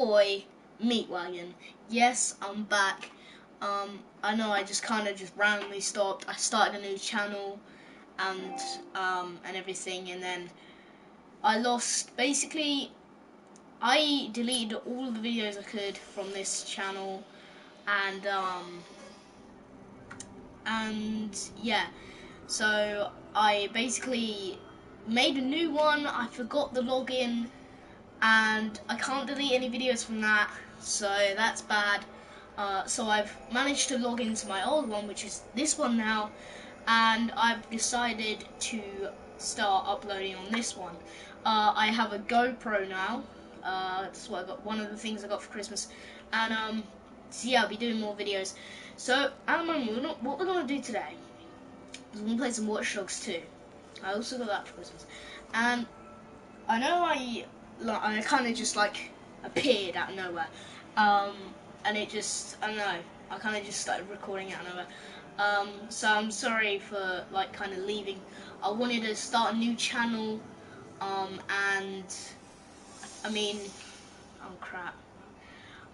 Boy, Meatwagon. Yes, I'm back. I know I just kind of just randomly stopped. I started a new channel and everything, and then I lost. Basically, I deleted all the videos I could from this channel, and yeah. So I basically made a new one. I forgot the login, and I can't delete any videos from that, so that's bad. So I've managed to log into my old one, which is this one now, and I've decided to start uploading on this one. I have a GoPro now. That's what I got. One of the things I got for Christmas, and so yeah, I'll be doing more videos. So at the moment, what we're gonna do today is we're gonna play some Watch Dogs 2. I also got that for Christmas, and I know I kind of just like appeared out of nowhere, and it just, I don't know, I kind of just started recording out of nowhere. So I'm sorry for like kind of leaving. I wanted to start a new channel, and I mean, oh crap.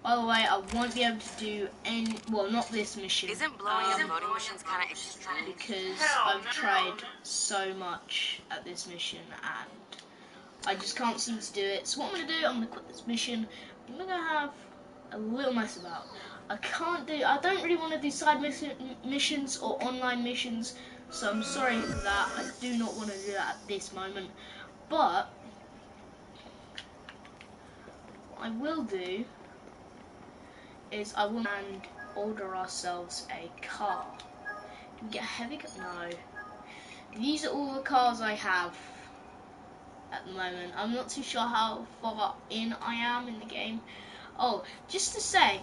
By the way, I won't be able to do any, well, not this mission. Isn't blowing up voting machines kind of extreme? Because I've tried so much at this mission and I just can't seem to do it. So what I'm going to do, I'm going to quit this mission. I'm going to have a little mess about. I don't really want to do side missions or online missions, so I'm sorry for that. I do not want to do that at this moment. But what I will do is I will order ourselves a car. Can we get a heavy car? No. These are all the cars I have at the moment. I'm not too sure how far in I am in the game. Oh, just to say,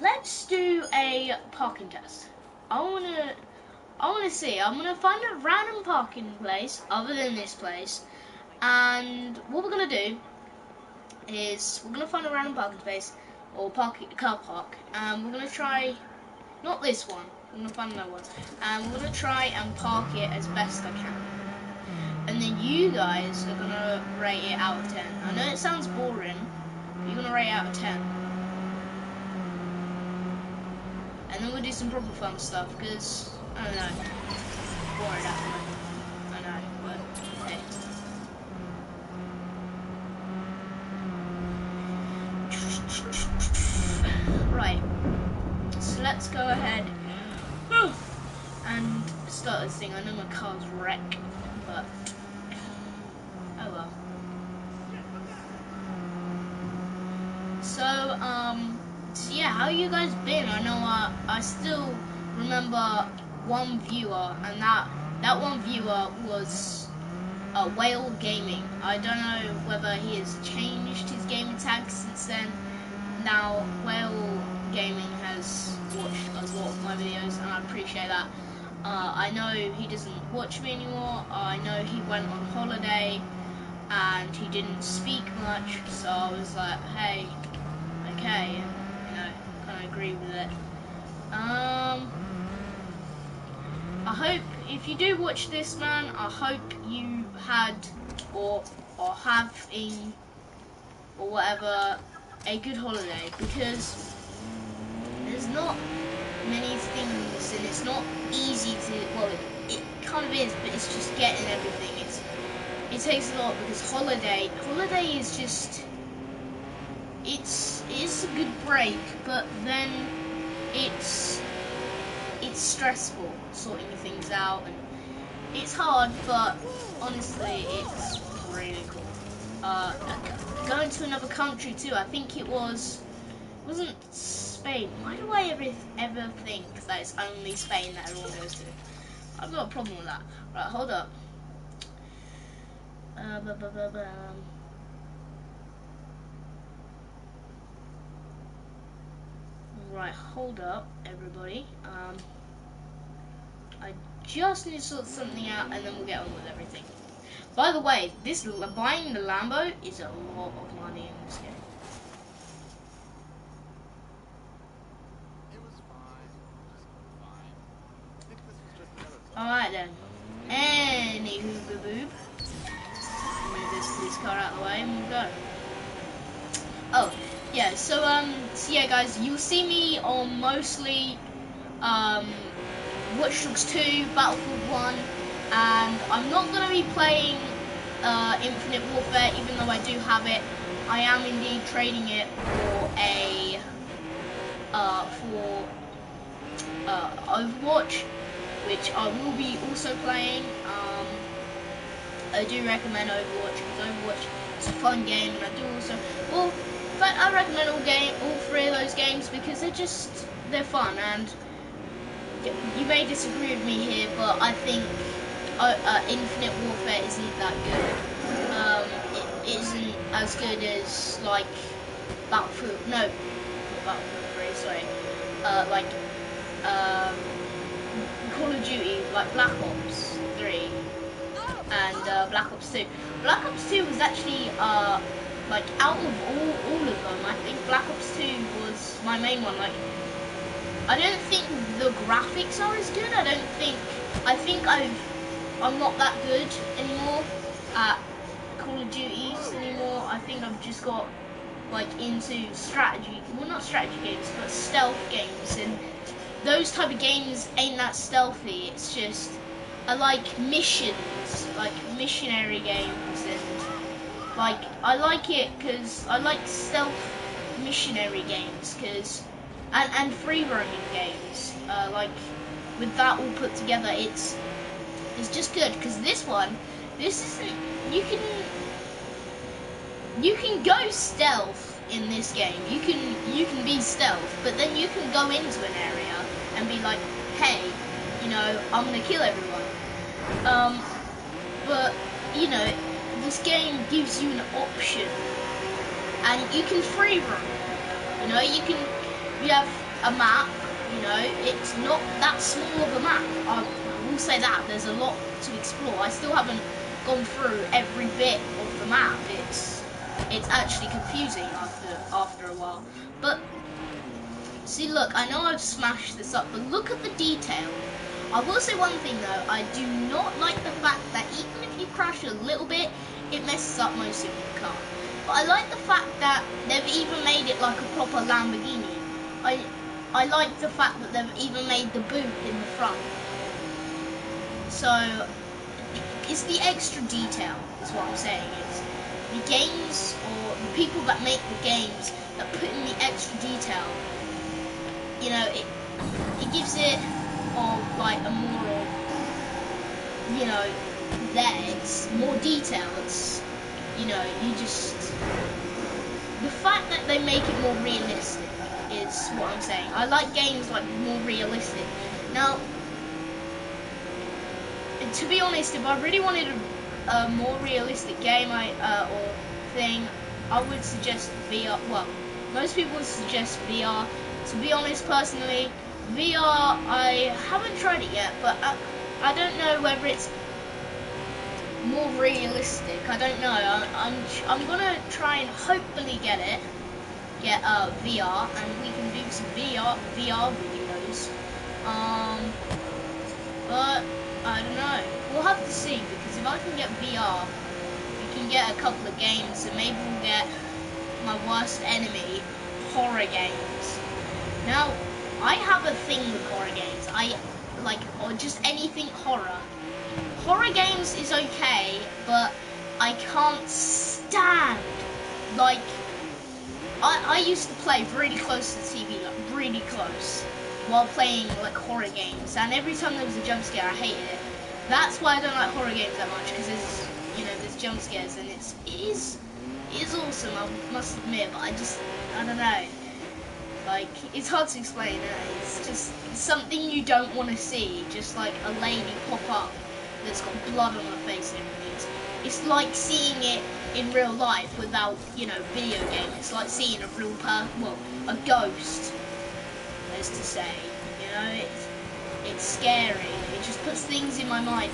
let's do a parking test. I wanna see. I'm gonna find a random parking place other than this place, and what we're gonna do is we're gonna find a random parking space or car park, and we're gonna try not this one. We're gonna find another one, and we're gonna try and park it as best I can. And then you guys are gonna rate it out of 10. I know it sounds boring, but you're gonna rate it out of 10. And then we'll do some proper fun stuff, because, I don't know, bored at the moment. I know, but hey. Right, so let's go ahead and start this thing. I know my car's wrecked, but oh well. So yeah, how you guys been? I know I still remember one viewer, and that one viewer was Whale Gaming. I don't know whether he has changed his gaming tag since then. Now Whale Gaming has watched a lot of my videos, and I appreciate that. I know he doesn't watch me anymore. I know he went on holiday and he didn't speak much, so I was like, hey, okay, and you know, kind of agree with it. I hope if you do watch this, man, I hope you had or having or whatever a good holiday, because there's not many things and it's not easy to, well, it kind of is, but it's just getting everything. It takes a lot, because holiday is just, it's a good break, but then it's stressful sorting things out, and it's hard, but honestly it's really cool. Going to another country too. I think it wasn't Spain. Why do I ever think that it's only Spain that everyone goes to? I've got a problem with that. Right, hold up. Right, hold up, everybody. I just need to sort something out, and then we'll get on with everything. By the way, buying the Lambo is a lot of money in this game. Alright then. Anywho, boob. Move this police car out of the way and we'll go. yeah, so yeah, guys, you'll see me on mostly Watch Dogs 2, Battlefield 1, and I'm not going to be playing Infinite Warfare, even though I do have it. I am indeed trading it for a Overwatch, which I will be also playing. I do recommend Overwatch because Overwatch is a fun game, and I do also, well, in fact, I recommend all three of those games because they're fun. And you may disagree with me here, but I think Infinite Warfare isn't that good. It isn't as good as like Battlefield. No, not Battlefield 3. Sorry. Like Call of Duty, like Black Ops 3 and Black Ops 2. Black Ops 2 was actually like out of all of them, I think Black Ops 2 was my main one. Like, I don't think the graphics are as good. I think I'm not that good anymore at Call of Duties anymore. I think I've just got like into strategy, well, not strategy games, but stealth games, and those type of games ain't that stealthy. It's just, I like missions, like missionary games, and like I like it because I like stealth missionary games, because and free roaming games, like with that all put together, it's just good. Because this isn't, you can go stealth in this game. You can be stealth, but then you can go into an area and be like, hey, you know, I'm gonna kill everyone. But you know, this game gives you an option, and you can free roam. You know, you have a map. You know, it's not that small of a map. I will say that there's a lot to explore. I still haven't gone through every bit of the map. It's actually confusing after a while. But see, look, I know I've smashed this up, but look at the detail. I will say one thing though, I do not like the fact that even if you crash a little bit, it messes up most of your car. But I like the fact that they've even made it like a proper Lamborghini. I like the fact that they've even made the boot in the front. So it's the extra detail, is what I'm saying. It's the games, or the people that make the games, that put in the extra detail. You know, it gives it like a more, you know, it's more detail. It's, you know, the fact that they make it more realistic is what I'm saying. I like games like more realistic. Now, to be honest, if I really wanted a more realistic game, or thing, I would suggest VR. Well, most people would suggest VR. To be honest, personally, VR, I haven't tried it yet, but I don't know whether it's more realistic. I don't know. I'm gonna try and hopefully get VR, and we can do some VR videos. But I don't know. We'll have to see, because if I can get VR, we can get a couple of games, and maybe we'll get my worst enemy, horror games. Now, I have a thing with horror games. I like, or just anything horror. Horror games is okay, but I can't stand, like, I used to play really close to the TV, like really close, while playing like horror games, and every time there was a jump scare, I hated it. That's why I don't like horror games that much, because there's jump scares, and it is awesome, I must admit, but I don't know. Like, it's hard to explain. It's just something you don't want to see, just like a lady pop up that's got blood on her face and everything. It's like seeing it in real life without, you know, video game. It's like seeing a real a ghost, as to say. You know, it's scary. It just puts things in my mind.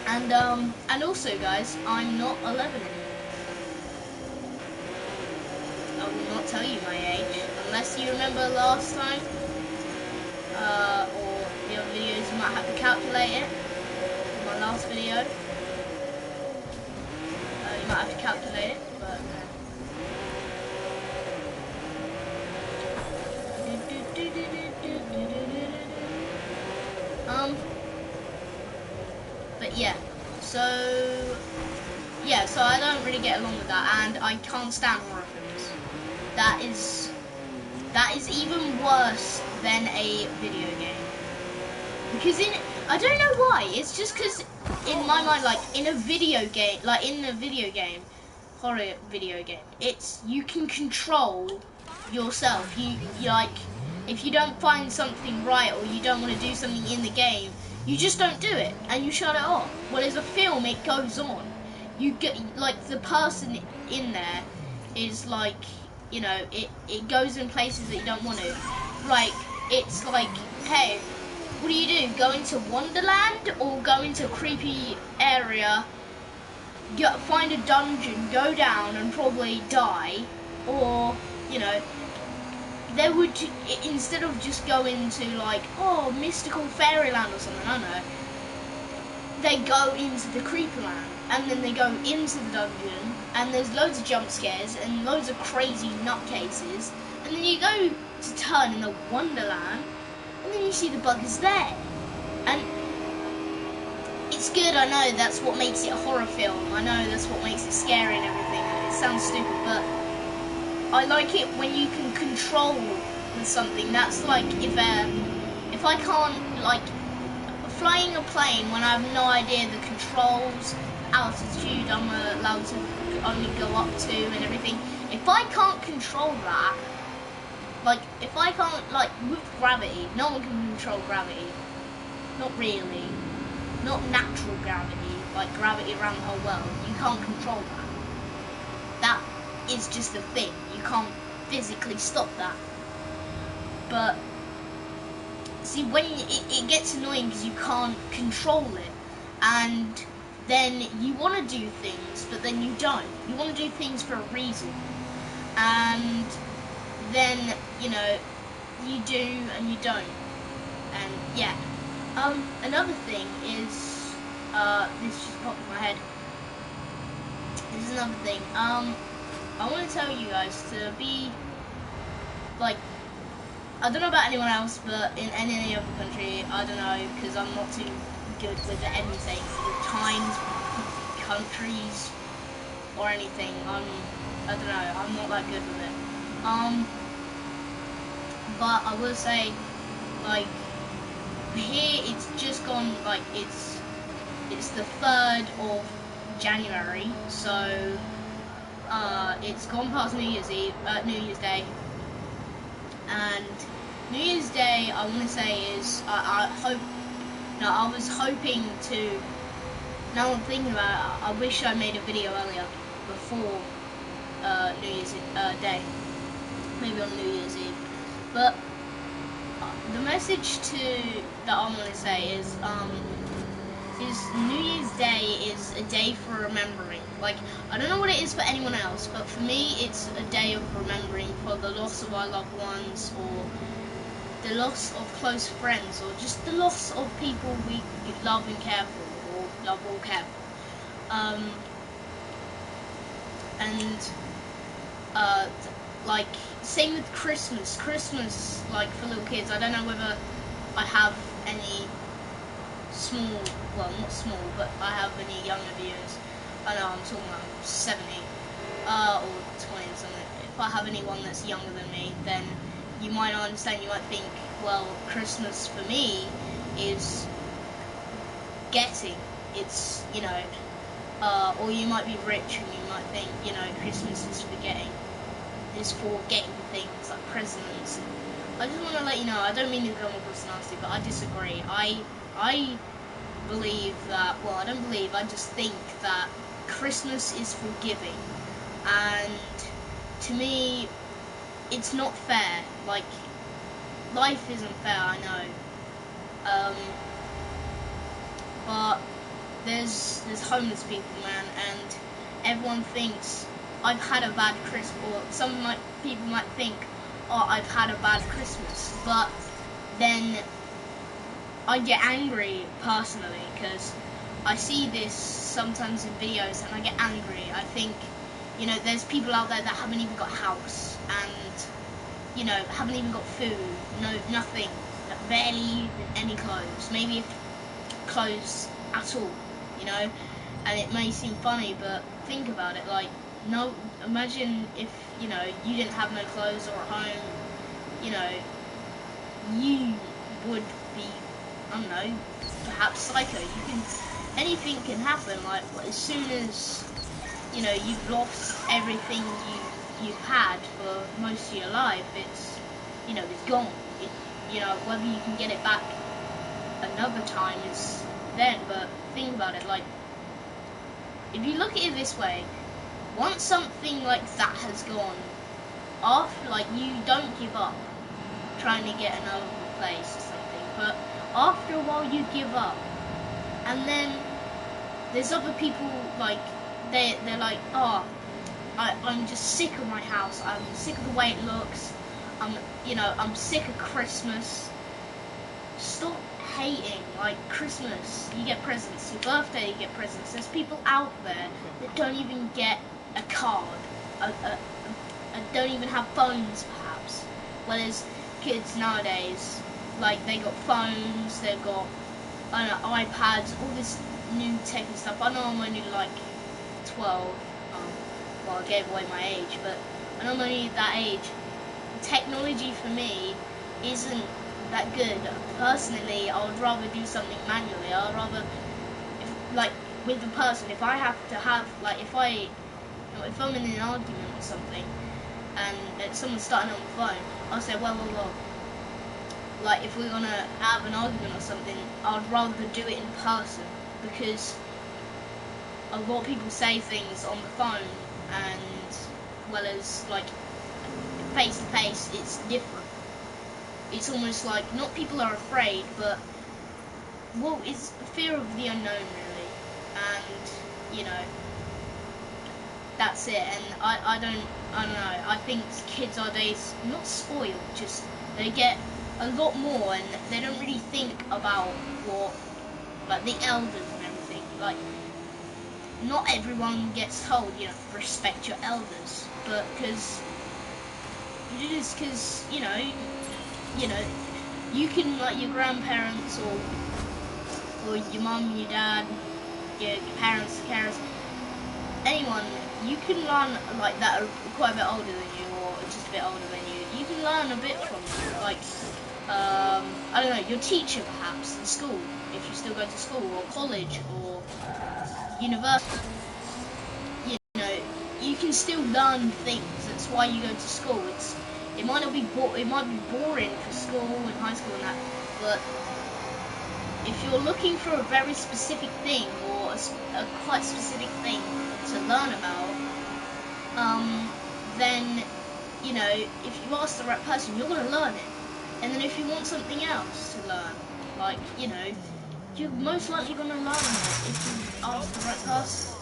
And also, guys, I'm not 11 anymore. I will not tell you my age, unless you remember last time, or the other videos, you might have to calculate it. My last video, you might have to calculate it, but yeah, so I don't really get along with that, and I can't stand horror films. That is even worse than a video game. Because I don't know why. It's just because in my mind, like in a video game, horror video game, you can control yourself. You like, if you don't find something right or you don't want to do something in the game, you just don't do it and you shut it off. Well, as a film, it goes on. You get, like, the person in there is like, you know, it goes in places that you don't want to. Like, it's like, hey, what do? Go into Wonderland or go into a creepy area, find a dungeon, go down and probably die? Or, you know, they would, instead of just going to like, oh, mystical fairyland or something, I don't know, they go into the creepyland and then they go into the dungeon and there's loads of jump scares and loads of crazy nutcases, and then you go to turn in the Wonderland and then you see the buggers there. And it's good, I know that's what makes it a horror film, I know that's what makes it scary and everything, and it sounds stupid, but I like it when you can control with something. That's like if I can't, like, flying a plane when I have no idea the controls, altitude I'm allowed to only go up to and everything. If I can't control that, like, if I can't, like, with gravity, no one can control gravity. Not really. Not natural gravity, like gravity around the whole world. You can't control that. That is just a thing. You can't physically stop that. But, see, when it gets annoying because you can't control it. And then you want to do things, but then you don't. You want to do things for a reason. And then, you know, you do and you don't. And yeah. Another thing is, this just popped in my head. This is another thing. I want to tell you guys to be, like, I don't know about anyone else, but in any other country, I don't know, because I'm not too good with anything, with times, countries, or anything. I don't know, I'm not that good with it. But I will say, like, here it's just gone, like, it's the 3rd of January, so it's gone past New Year's Eve, New Year's Day, and New Year's Day, I want to say, is, I was hoping to, now I'm thinking about it, I wish I made a video earlier, before New Year's Day, maybe on New Year's Eve, but the message that I want to say is New Year's Day is a day for remembering. Like, I don't know what it is for anyone else, but for me it's a day of remembering for the loss of our loved ones, or the loss of close friends, or just the loss of people we love and care for, or love or care for. Like, same with Christmas. Christmas, like, for little kids, I don't know whether I have any small, well, not small, but I have any younger viewers. I know I'm talking about 70 or 20 or something. If I have anyone that's younger than me, then you might not understand. You might think, well, Christmas for me is getting. It's, you know, or you might be rich and you might think, you know, Christmas is for getting. Is for getting things like presents. I just want to let you know, I don't mean to come across nasty, but I disagree. I believe that, well, I don't believe, I just think that Christmas is for giving, and to me, it's not fair. Like, life isn't fair, I know, but there's homeless people, man, and everyone thinks I've had a bad Christmas, or people might think, oh, I've had a bad Christmas, but then I get angry personally, because I see this sometimes in videos and I get angry. I think, you know, there's people out there that haven't even got a house, and, you know, haven't even got food, nothing, barely even any clothes, maybe clothes at all, you know. And it may seem funny, but think about it. Like, no, imagine if, you know, you didn't have no clothes or a home, you know, you would be, I don't know, perhaps psycho. Anything can happen. Like, as soon as, you know, you've lost everything you've had for most of your life, it's, you know, it's gone. You know, whether you can get it back another time is then. But think about it. Like, if you look at it this way, once something like that has gone off, like, you don't give up trying to get another place or something, but after a while you give up. And then there's other people, like, they're like, oh, I'm just sick of my house, I'm sick of the way it looks, I'm sick of Christmas. Stop hating. Like, Christmas, you get presents. Your birthday, you get presents. There's people out there that don't even get a card, don't even have phones, perhaps. Whereas kids nowadays, like, they got phones, they've got, I don't know, iPads, all this new tech and stuff. I know I'm only like 12. Well, I gave away my age, but I know I'm only that age. Technology for me isn't that good. Personally, I would rather do something manually. I'd rather, like, with the person, if I have to have, like, if I'm in an argument or something, and someone's starting on the phone, I'll say, well, like, if we're gonna have an argument or something, I'd rather do it in person, because a lot of people say things on the phone, and, well, as, like, face to face, it's different. It's almost like, not people are afraid, but, well, it's fear of the unknown, really. And, you know, that's it. And I don't know, I think kids nowadays, not spoiled, just, they get a lot more, and they don't really think about what, like, the elders and everything. Like, not everyone gets told, you know, respect your elders, but because, it is because, you know, you can, like, your grandparents or your mum, your dad, your parents, carers, anyone, you can learn, like, that are quite a bit older than you, or just a bit older than you. You can learn a bit from them, like, I don't know, your teacher perhaps in school, if you still go to school, or college, or university. You know, you can still learn things. That's why you go to school. It might not be it might be boring for school and high school and that, but if you're looking for a very specific thing, or a quite specific thing to learn about, then, you know, if you ask the right person, you're going to learn it. And then if you want something else to learn, like, you know, you're most likely going to learn it if you ask the right person.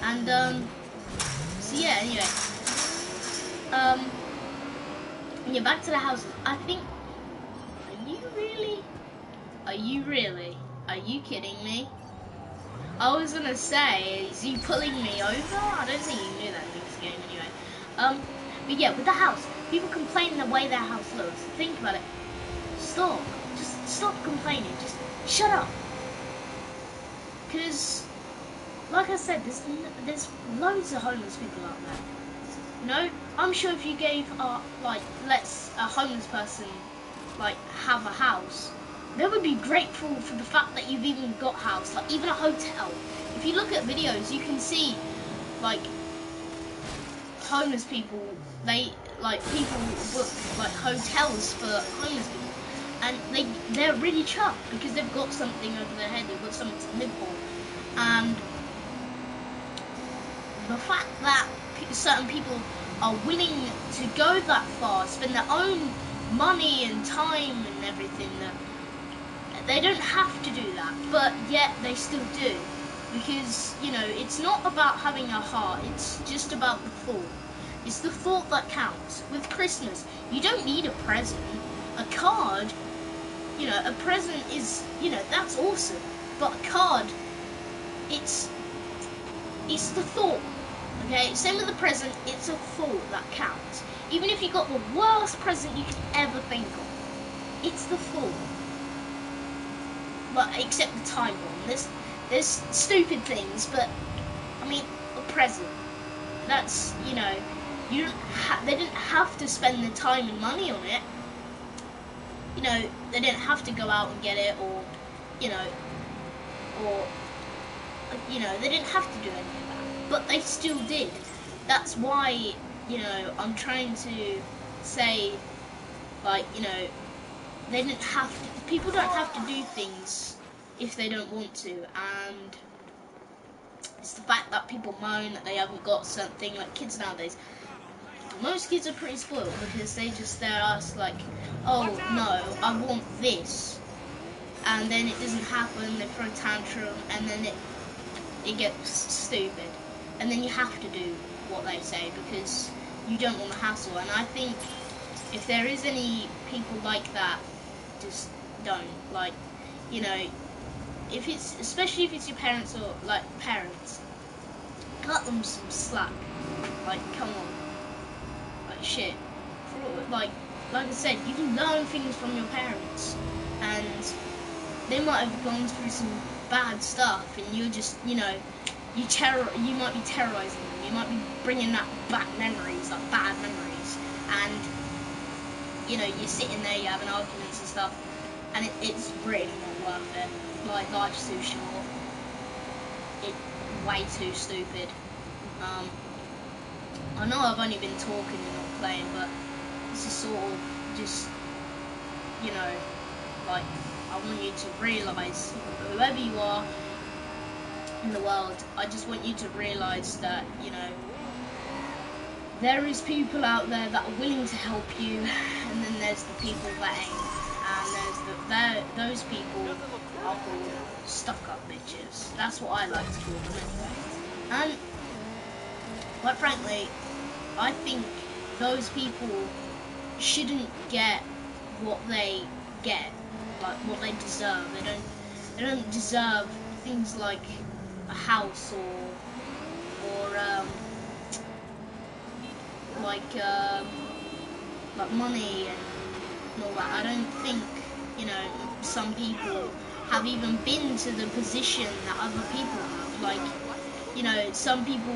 And, so yeah, anyway. Yeah, back to the houses. I think, are you really? Are you kidding me? I was gonna say, is you pulling me over? I don't think you knew that in this game anyway. But yeah, with the house, people complain the way their house looks. Think about it. Stop. Just stop complaining. Just shut up. Because, like I said, there's loads of homeless people out there. You know, I'm sure if you gave, like, a homeless person, like, have a house, they would be grateful for the fact that you've even got a house, like, even a hotel. If you look at videos, you can see, like, homeless people, people book, like, hotels for homeless people, and they're really chuffed because they've got something over their head, they've got something to live for. And the fact that certain people are willing to go that far, spend their own money and time and everything, that they don't have to do that, but yet they still do. Because, you know, it's not about having a heart, it's just about the thought. It's the thought that counts. With Christmas, you don't need a present. A card, you know, a present is, you know, that's awesome. But a card, it's the thought. Okay, same with the present, it's a thought that counts. Even if you got the worst present you could ever think of, it's the thought. well, except the time bomb. There's stupid things, but I mean, a present. That's, you know, they didn't have to spend the time and money on it. You know, they didn't have to go out and get it, or, you know, they didn't have to do any of that, but they still did. That's why, you know, I'm trying to say, like, you know, they didn't have to, people don't have to do things if they don't want to, and it's the fact that people moan that they haven't got something, like kids nowadays. Most kids are pretty spoiled because they're asked like, oh no, I want this, and then it doesn't happen, they throw a tantrum, and then it gets stupid, and then you have to do what they say because you don't want the hassle. And I think if there is any people like that, just don't, like, you know, especially if it's your parents, or like parents, cut them some slack. Like, come on, like shit. Like I said, you can learn things from your parents, and they might have gone through some bad stuff, and you're just, you know, you might be terrorizing them. You might be bringing back memories, like bad memories, and you know, you're sitting there, you're having arguments and stuff, and it's really not worth it. Like, life's too short. It's way too stupid. I know I've only been talking and not playing, but this is sort of just, you know, like, I want you to realise, whoever you are in the world, I just want you to realise that, you know, there is people out there that are willing to help you, and then there's the people that ain't, and those people are called stuck-up bitches. That's what I like to call them anyway. And quite frankly, I think those people shouldn't get what they get, like what they deserve. They don't deserve things like a house or like money and all that. I don't think, you know, some people have even been to the position that other people have. Like, you know, some people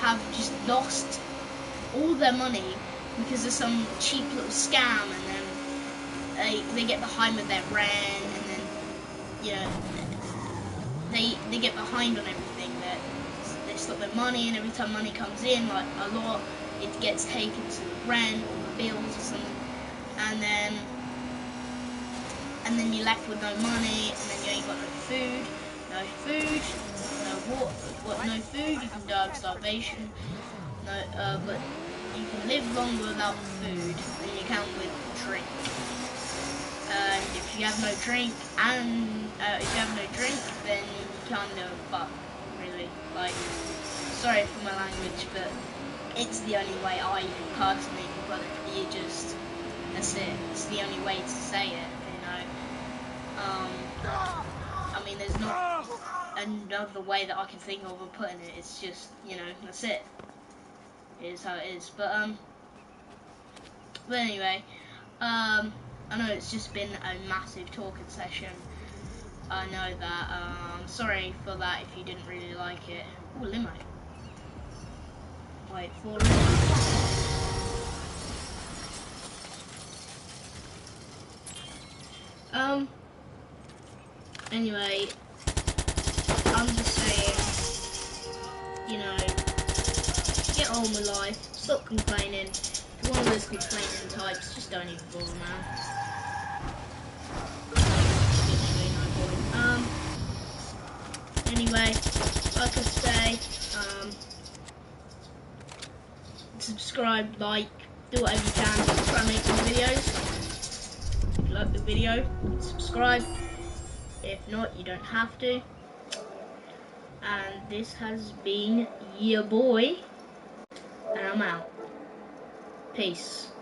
have just lost all their money because of some cheap little scam, and then they get behind with their rent, and then, you know, they get behind on everything. That they stop their money, and every time money comes in, like a lot, it gets taken to the rent or the bills or something, and then you're left with no money, and then you ain't got no food, no water, no food. You can die of starvation. No, but you can live longer without food than you can with drink. And if you have no drink, then you kind of fuck, really. Like, sorry for my language, but it's the only way I personally can put it. You just, that's it. It's the only way to say it, you know. I mean, there's not another way that I can think of putting it. It's just, you know, that's it. It is how it is. But anyway, I know it's just been a massive talking session. I know that. Sorry for that if you didn't really like it. Oh, limo. Wait for it. Anyway, I'm just saying, you know, get on with life, stop complaining. If you're one of those complaining types, just don't even bother, man. Anyway, like I say, subscribe, like, do whatever you can to try and make some videos. If you like the video, subscribe. If not, you don't have to. And this has been your boy, and I'm out. Peace.